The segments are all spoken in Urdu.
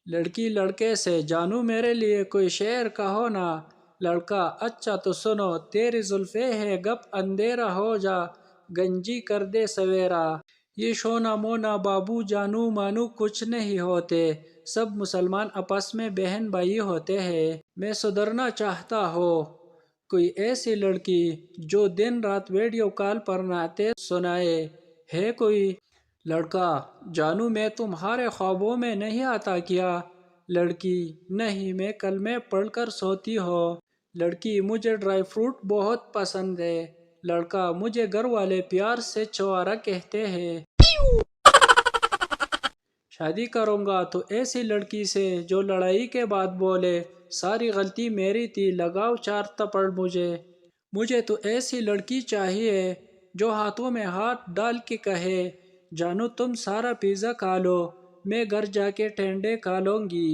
لڑکی لڑکے سے جانو میرے لیے کوئی شعر کہو نا۔ لڑکا اچھا تو سنو تیری زلفیں ہے گپ اندھیرا ہو جا گنجی کر دے سویرا۔ یہ شونا مونا بابو جانو مانو کچھ نہیں ہوتے، سب مسلمان آپس میں بہن بھائی ہوتے ہیں۔ میں سدھرنا چاہتا ہوں، کوئی ایسی لڑکی جو دن رات ویڈیو کال پر نعتیں سنائے ہے کوئی؟ لڑکا جانو میں تمہارے خوابوں میں نہیں آتا کیا؟ لڑکی نہیں، میں کلمے پڑھ کر سوتی ہوں۔ لڑکی مجھے ڈرائی فروٹ بہت پسند ہے۔ لڑکا مجھے گھر والے پیار سے چوارا کہتے ہیں۔ شادی کروں گا تو ایسی لڑکی سے جو لڑائی کے بعد بولے ساری غلطی میری تھی، لگاؤ 4 تھپڑ مجھے۔ مجھے تو ایسی لڑکی چاہیے جو ہاتھوں میں ہاتھ ڈال کے کہے جانو تم سارا پیزا کھا لو، میں گھر جا کے ٹینڈے کھا لوں گی۔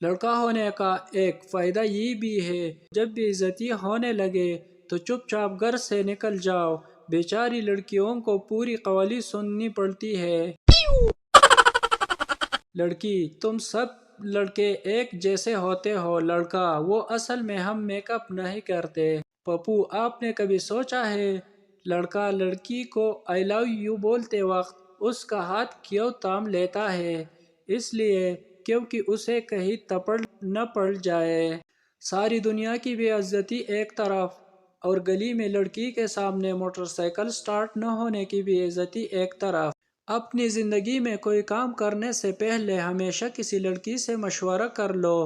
لڑکا ہونے کا ایک فائدہ یہ بھی ہے، جب بے عزتی ہونے لگے تو چپ چاپ گھر سے نکل جاؤ، بیچاری لڑکیوں کو پوری قوالی سننی پڑتی ہے۔ لڑکی تم سب لڑکے ایک جیسے ہوتے ہو۔ لڑکا وہ اصل میں ہم میک اپ نہیں کرتے۔ پپو آپ نے کبھی سوچا ہے لڑکا لڑکی کو آئی لو یو بولتے وقت اس کا ہاتھ کیوں تھام لیتا ہے؟ اس لیے کیونکہ اسے کہیں تھپڑ نہ پڑ جائے۔ ساری دنیا کی بے عزتی ایک طرف اور گلی میں لڑکی کے سامنے موٹر سائیکل سٹارٹ نہ ہونے کی بے عزتی ایک طرف۔ اپنی زندگی میں کوئی کام کرنے سے پہلے ہمیشہ کسی لڑکی سے مشورہ کر لو،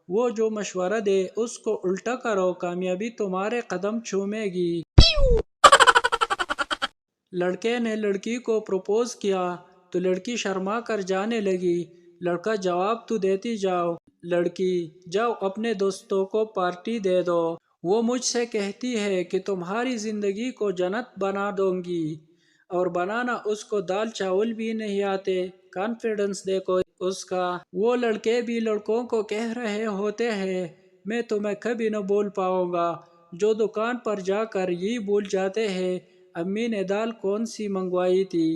وہ جو مشورہ دے اس کو الٹا کرو، کامیابی تمہارے قدم چومے گی۔ لڑکے نے لڑکی کو پروپوز کیا تو لڑکی شرما کر جانے لگی۔ لڑکا جواب تو دیتی جاؤ۔ لڑکی جاؤ اپنے دوستوں کو پارٹی دے دو، وہ مجھ سے کہتی ہے کہ تمہاری زندگی کو جنت بنا دوں گی، اور بنانا اس کو دال چاول بھی نہیں آتے۔ کانفیڈنس دیکھو اس کا۔ وہ لڑکے بھی لڑکوں کو کہہ رہے ہوتے ہیں میں تمہیں کبھی نہ بھول پاؤں گا، جو دکان پر جا کر یہ بھول جاتے ہیں امی نے دال کون سی منگوائی تھی۔